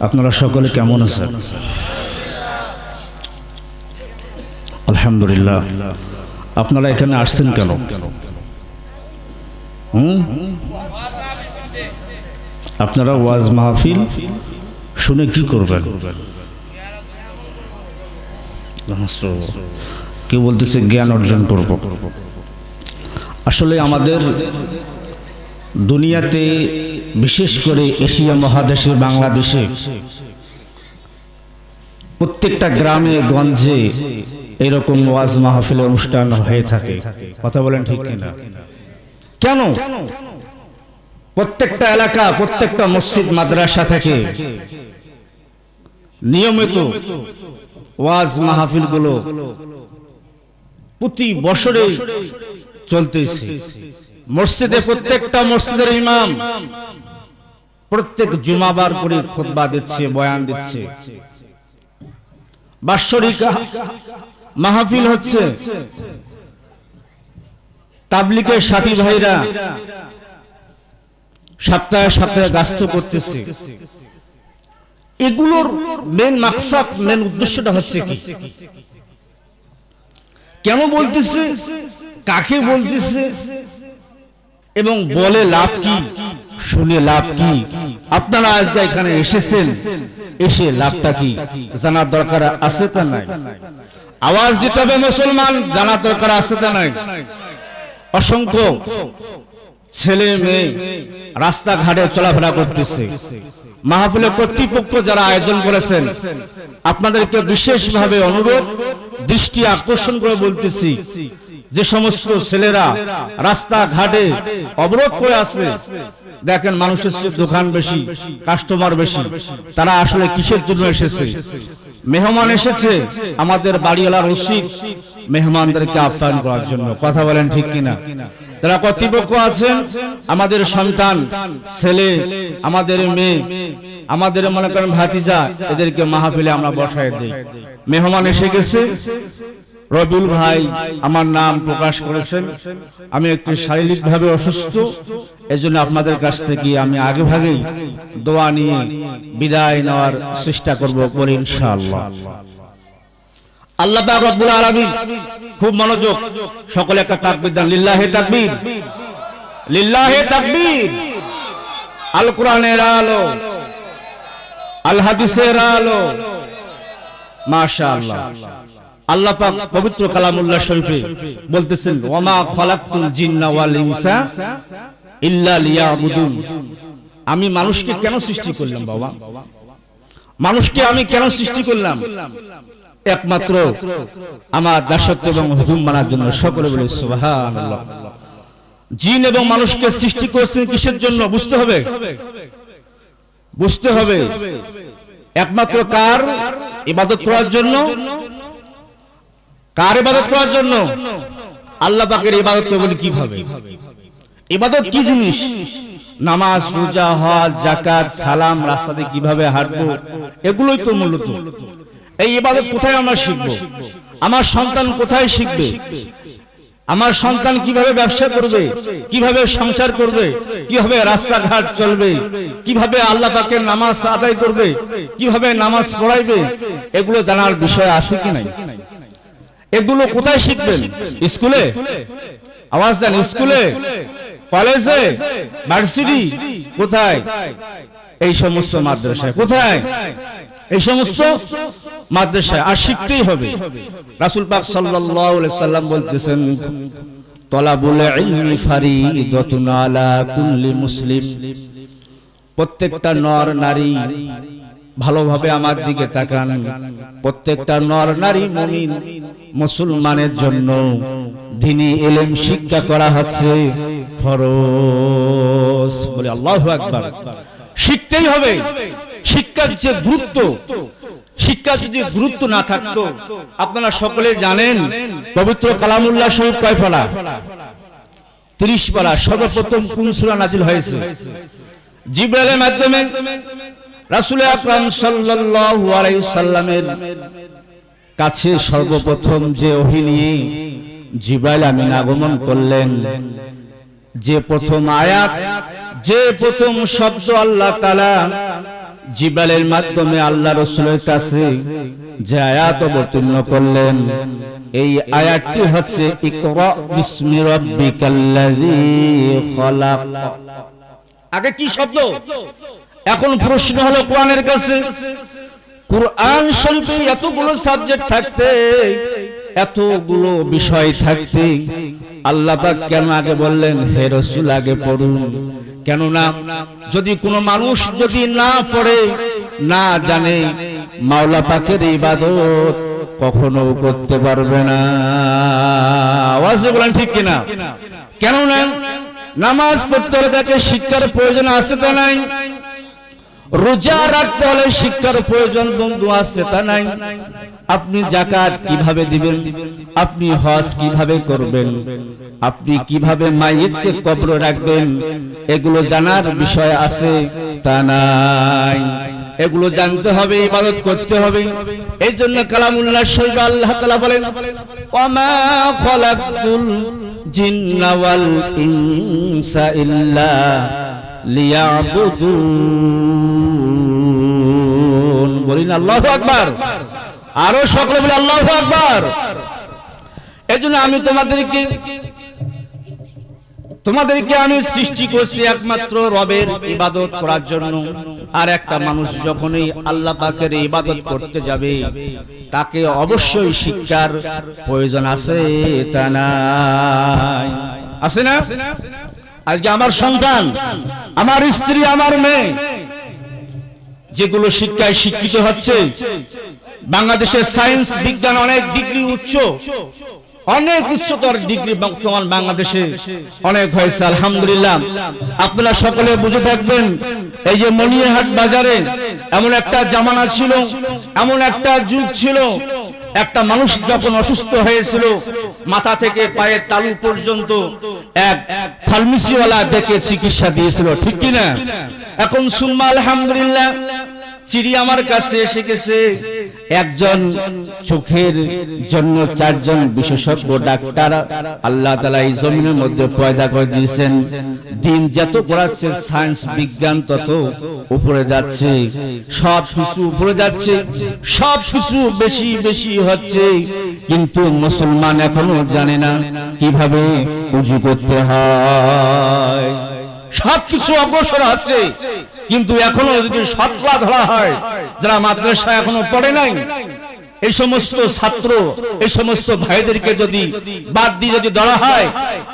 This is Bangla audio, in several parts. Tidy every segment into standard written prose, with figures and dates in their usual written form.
আপনারা সকলে কেমন আছেন? আলহামদুলিল্লাহ। আপনারা এখানে আসছেন কেন? আপনারা ওয়াজ মাহফিল শুনে কি করবেন? কেউ বলতেছে জ্ঞান অর্জন করব। আসলে আমাদের দুনিয়াতে, বিশেষ করে এশিয়া মহাদেশে, বাংলাদেশে প্রত্যেকটা গ্রামে গঞ্জে এরকম ওয়াজ মাহফিল অনুষ্ঠান হয়ে থাকে। কথা বলেন ঠিক কিনা? কেন? প্রত্যেকটা এলাকা, প্রত্যেকটা মসজিদ মাদ্রাসা থেকে নিয়মিত ওয়াজ মাহফিল গুলো প্রতি বছরে চলতেছে। মসজিদে প্রত্যেকটা মসজিদের ইমাম প্রত্যেক জুমাবার করে খুতবা দিচ্ছে, বয়ান দিচ্ছে, বাৎসরিক মাহফিল হচ্ছে, তাবলীগের সাথী ভাইরা সপ্তাহে সপ্তাহে গাস্ত করতেছে। এগুলোর মেন মাকসাদ, মেন উদ্দেশ্যটা হচ্ছে কি? কেন বলতেছে, কাকে বলতেছে এবং বলে লাভ কি, শুনে লাভ কি? আপনারা আজকে এখানে এসেছেন, এসে লাভটা কি জানার দরকার আছে তা নাই? আওয়াজ দিতে হবে মুসলমান, জানার দরকার আছে তা নাই? অসংখ্য ছেলে মেয়ে রাস্তাঘাটে চলাফেরা করতেছে। মাহফিলের কর্তৃপক্ষ যারা আয়োজন করেছেন, আপনাদেরকে বিশেষভাবে অনুরোধ, দৃষ্টি আকর্ষণ করে বলতেছি, যে সমস্ত ছেলেরা রাস্তাঘাটে অবরোধ করে আছে, দেখেন মানুষের দোকান বেশি, কাস্টমার বেশি, তারা আসলে কিসের জন্য এসেছে? মেহমান এসেছে, আমাদের বাড়িওয়ালার উচিত মেহমানদেরকে আপ্যায়ন করার জন্য। কথা বলেন ঠিক কিনা? যারা কর্তৃপক্ষ আছেন, আমাদের সন্তান, ছেলে, আমাদের মেয়ে, আমাদের মনে করেন ভাতিজা, এদেরকে মাহফিলে আমরা বসায় দিই। মেহমান এসে গেছে, রবিউল ভাই আমার নাম প্রকাশ করেছেন, আমি একটু শারীরিকভাবে অসুস্থ, এজন্য আপনাদের কাছ থেকে আমি আগে ভাগেই দোয়া নিয়ে বিদায় নেওয়ার চেষ্টা করব ইনশাআল্লাহ। আল্লাহ পাক রব্বুল আলামিন, খুব মনোযোগ, সকলে একটা তাকবীর দেন। লিল্লাহি তাকবীর, লিল্লাহি তাকবীর। আল কোরআনের আলো, আল হাদিসের আলো, মাশাআল্লাহ। আল্লাহ পাক পবিত্র কালামুল্লাহ শরীফে বলতেছেন, ওয়ামা খালাকতুল জিন্না ওয়াল ইনসা ইল্লা লিয়াবুদুন। আমি মানুষকে কেন সৃষ্টি করলাম বাবা? মানুষকে আমি কেন সৃষ্টি করলাম? একমাত্র আমার দাসত্ব এবং হুকুম মানার জন্য। সকলে বলে সুবহানাল্লাহ। জিন এবং মানুষকে সৃষ্টি করেছেন কিসের জন্য? বুঝতে হবে, বুঝতে হবে। একমাত্র কার? ইবাদত করার জন্য। কার ইবাদত করার জন্য? আল্লাহ পাকের ইবাদত করবেন কিভাবে? ইবাদত কি জিনিস? নামাজ, রোজা, হজ, যাকাত, সালাম, রাস্তাতে কিভাবে হাঁটবো, এগুলোই তো মূলত। এই ইবাদত কোথায় আমরা শিখবো? আমার সন্তান কোথায় শিখবে? আমার সন্তান কিভাবে ব্যবসা করবে, কিভাবে সংসার করবে, কিভাবে রাস্তাঘাট চলবে, কিভাবে আল্লাহ পাকের নামাজ আদায় করবে, কিভাবে নামাজ পড়াইবে, এগুলো জানার বিষয় আছে কি নাই? এগুলো কোথায় শিখবেন? স্কুলে? আওয়াজ দেন। স্কুলে, কলেজে, ভার্সিটি? কোথায়? এই সমস্ত মাদ্রাসায়। কোথায়? এই সমস্ত মাদ্রাসায়। আর শিখতেই হবে। রাসূল পাক সাল্লাল্লাহু আলাইহি সাল্লাম বলতেছেন, তলাবুল ইলমি ফারিদাতুন আলা কুল্লি মুসলিম। প্রত্যেকটা নর নারী, ভালোভাবে আমার দিকে তাকান, প্রত্যেকটা নর নারী মুমিন মুসলমানের জন্য দ্বীনি ইলম শিক্ষা করা হচ্ছে ফরজ। বলে আল্লাহু আকবার। শিখতেই হবে। শিক্ষার যে গুরুত্ব, শিক্ষা যদি গুরুত্ব না থাকতো, আপনারা সকলে জানেন পবিত্র কালামুল্লাহ শরীফ কয় পারা? 30 পারা। সর্বপ্রথম কোন সূরা নাযিল হয়েছে? জিবরাইলের মাধ্যমে রাসূল আকরাম সাল্লাল্লাহু আলাইহি সাল্লামের কাছে সর্বপ্রথম যে ওহী নিয়ে জিবরাইল আমিন আগমন করলেন, যে প্রথম আয়াত, যে প্রথম শব্দ আল্লাহ তাআলা জিবরাইলের মাধ্যমে আল্লাহ রাসূলের কাছে যে আয়াত অবতীর্ণ করলেন, এই আয়াতটি হচ্ছে ইকরা বিসমি রাব্বিকাল্লাযী খলাক। আগে কি শব্দ, এখন প্রশ্ন হলো কোরআনের কাছে, কোরআন শরীফে এতগুলো সাবজেক্ট থাকতে, এতগুলো বিষয় থাকতে আল্লাহ পাক কেন আগে বললেন হে রাসূল আগে পড়ুন? কেননা যদি কোনো মানুষ যদি না পড়ে, না জানে, মাওলা পাকের ইবাদত কখনো করতে পারবে না। আওয়াজে বলেন ঠিক কিনা? কেননা নামাজ পড়তে হলে তাকে শিক্ষার প্রয়োজন আছে তা নাই, রোজা রাখতে হলে শিক্ষার প্রয়োজন বন্ধু আছে তা নাই, আপনি যাকাত কিভাবে দিবেন, আপনি হজ কিভাবে করবেন, আপনি কিভাবে মাইয়িতকে কবরে রাখবেন, এগুলো জানার বিষয় আছে তা নাই। এগুলো জানতে হবে, ইবাদত করতে হবে। এই জন্য কালামুল্লাহ শরীফে আল্লাহ তাআলা বলেন ওয়ামা খালাকতুল জিন্না ওয়াল ইনসা ইল্লা লিয়াবুদুন। বলেন আল্লাহু আকবার, আরো সকলে বলে আল্লাহু আকবার। এজন্য আমি তোমাদেরকে আমি সৃষ্টি করছি একমাত্র রবের ইবাদত করার জন্য। আর একটা মানুষ যখনই আল্লাহ পাকের ইবাদত করতে যাবে, তাকে অবশ্যই শিক্ষার প্রয়োজন আছে তা নাই? আছে না? আজকে আমার সন্তান, আমার স্ত্রী, আমার মেয়ে যেগুলো শিক্ষায় শিক্ষিত হচ্ছে, বাংলাদেশের সায়েন্স বিজ্ঞান অনেক ডিগ্রি উচ্চ, অনেক উচ্চতর ডিগ্রি বর্তমান বাংলাদেশে অনেক হয়েছে আলহামদুলিল্লাহ। আপনারা সকলে বুঝে থাকবেন, এই যে মনিহাট বাজারে এমন একটা জামানা ছিল, এমন একটা যুগ ছিল, একটা মানুষ যখন অসুস্থ হয়েছিল মাথা থেকে পায়ের তালু পর্যন্ত এক ফার্মেসিওয়ালা দেখে চিকিৎসা দিয়েছিল, ঠিক কি না? এখন সুম্মা আলহামদুলিল্লাহ চিড়ি আমার কাছে এসে গেছে, একজন চোখের জন্য 4 জন বিশেষজ্ঞ ডাক্তার আল্লাহ তাআলা এই জমিনের মধ্যে পয়দা করে দিয়েছেন। দিন যত পড়াচ্ছে সায়েন্স বিজ্ঞান তত উপরে যাচ্ছে, সব কিছু উপরে যাচ্ছে, সব কিছু বেশি বেশি হচ্ছে, কিন্তু মুসলমান এখনো জানে না কিভাবে ওযু করতে হয়। সবকিছু অগ্রসর হচ্ছে, কিন্তু এখনো যদি শতলা ধরা হয় যারা মাদ্রাসায় এখনো পড়ে নাই, এই সমস্ত ছাত্র, এই সমস্ত ভাইদেরকে যদি বাদ দিয়ে যদি ধরা হয়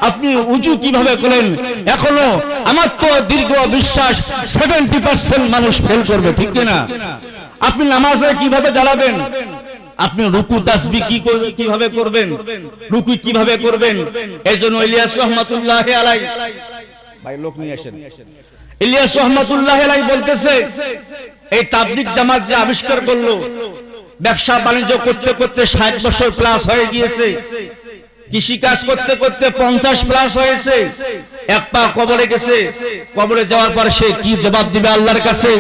আপনি উজু কিভাবে করেন, এখনো আমার তো দীর্ঘ বিশ্বাস 70% মানুষ ফেল করবে, ঠিক না? আপনি নামাজে কিভাবে দাঁড়াবেন, আপনি রুকু তাসবিহ কিভাবে করবেন, রুকু কিভাবে করবেন? এইজন্য ইলিয়াস রহমাতুল্লাহি আলাইহি, ভাই লোক নিয়ে আসেন, ইলিয়াস রহমাতুল্লাহি আলাইহি বলতেছে এই তাবলীগ জামাত যে আবিষ্কার করলো, ব্যবসা বাণিজ্য করতে করতে 60 বছর প্লাস হয়ে গিয়েছে, কৃষি কাজ করতে করতে 50 প্লাস হয়েছে, এক পা কবরে গেছে, কবরে যাওয়ার পর সে কি জবাব দিবে আল্লাহর কাছে?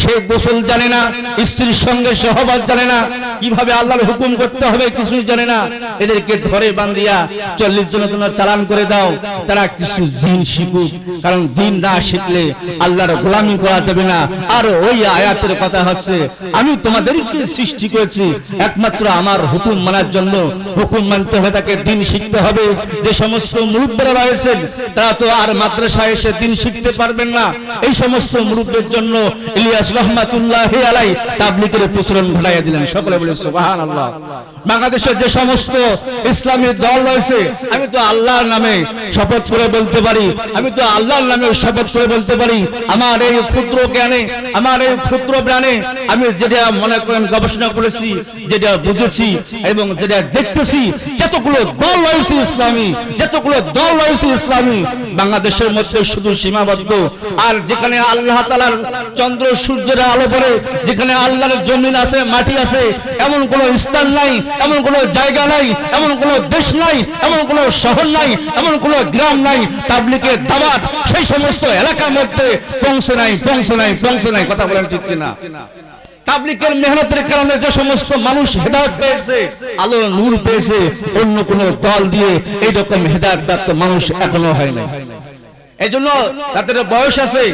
সে গোসল জানে না, স্ত্রীর সঙ্গে সহবাস জানে না, কিভাবে আল্লাহর হুকুম করতে হবে কিছুই জানে না। এদেরকে ধরে বান্ধিয়া 40 জনের জন্য চালান করে দাও, তারা কিছু দিন শিখুক, কারণ দিন না শিখলে আল্লাহর গোলামি করা যাবে না। আর ওই আয়াতের কথা হচ্ছে আমি তোমাদেরকে সৃষ্টি করেছি একমাত্র আমার হুকুম মানার জন্য, হুকুম মানতে হবে তাকে দিন শিখতে হবে। যে সমস্ত মুরব্বিরা রয়েছেন তারা তো আর মাদ্রাসায় এসে দিন শিখতে পারবেন না, এই সমস্ত মুরব্বিদের জন্য ইলিয়াস রহমাতুল্লাহি আলাইহি তাবলীগের প্রচলন ঘটাইয়া দিলেন। সকলে বলে সুবহানাল্লাহ। বাংলাদেশের যে সমস্ত ইসলামী দল রয়েছে, আমি তো আল্লাহর নামে শপথ করে বলতে পারি, আমি তো আল্লাহর নামে শপথ করে বলতে পারি, আমার এই ক্ষুদ্র জ্ঞানে, আমার এই ক্ষুদ্র জ্ঞানে আমি যেটা মনে করেন গবেষণা করেছি, যেটা বুঝেছি এবং যেটা দেখতেছি, যতগুলো দল রয়েছে ইসলামী, যতগুলো দল রয়েছে ইসলামী বাংলাদেশের মধ্যে শুধু সীমাবদ্ধ। আর যেখানে আল্লাহ তাআলার চন্দ্র সূর্যের আলো পড়ে, যেখানে আল্লাহর জমিন আছে, মাটি আছে, এমন কোন স্থান নাই, এমন কোন জায়গা নাই, এমন কোন দেশ নাই, এমন কোন শহর নাই, এমন কোন গ্রাম নাই তাবলীগের দাওয়াত সেই সমস্ত এলাকার মধ্যে পৌঁছে নাই, পৌঁছে নাই, পৌঁছে নাই। কথা বলেন ঠিক কিনা? তাবলীগের মেহনতের কারণে যে সমস্ত মানুষ হেদায়েত পেয়েছে, আলো নূর পেয়েছে, অন্য কোন দল দিয়ে এইরকম হেদায়েত প্রাপ্ত মানুষ এখনো হয় নাই। এজন্য যাদের বয়স আছে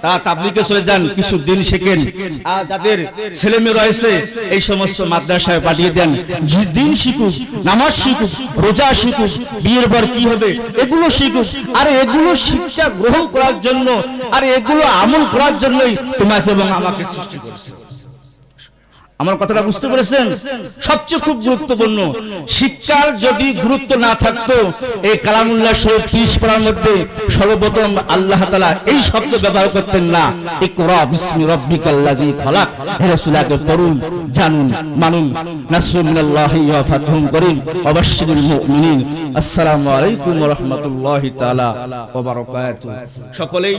তারা তাবলীগে চলে যান, কিছু দিন শেখেন। আর যাদের ছেলে মেয়ে রয়েছে এই সমস্ত মাদ্রাসায় পাঠিয়ে দেন, দিন শিখুক, নামাজ শিখুক, রোজা শিখুক, বিয়ের পর কি হবে এগুলো শিখুক। আর এগুলো শিক্ষা গ্রহণ করার জন্য, আর এগুলো আমল করার জন্যই তোমাকে এবং আমাকে সৃষ্টি করেছে। আমার কথাটা বুঝতে পেরেছেন? সবচেয়ে খুব গুরুত্বপূর্ণ, শিক্ষার যদি গুরুত্ব না থাকতো এই কালামুল্লাহ শরীফ 30 পারার মধ্যে সর্বপ্রথম আল্লাহ তাআলা এই শব্দ ব্যবহার করতেন না, ইকরা বিসমি রাব্বিকাল্লাযী খালাক। হে রাসূল, আগে পড়ুন, জানুন, মানুন। নাসরুম মিনাল্লাহি ওয়া ফাতহুম করিম ওয়া বাশশিরিল মুমিনিন। আসসালামু আলাইকুম ওয়া রাহমাতুল্লাহি তাআলা ওয়া বারাকাতুহু। সকলেই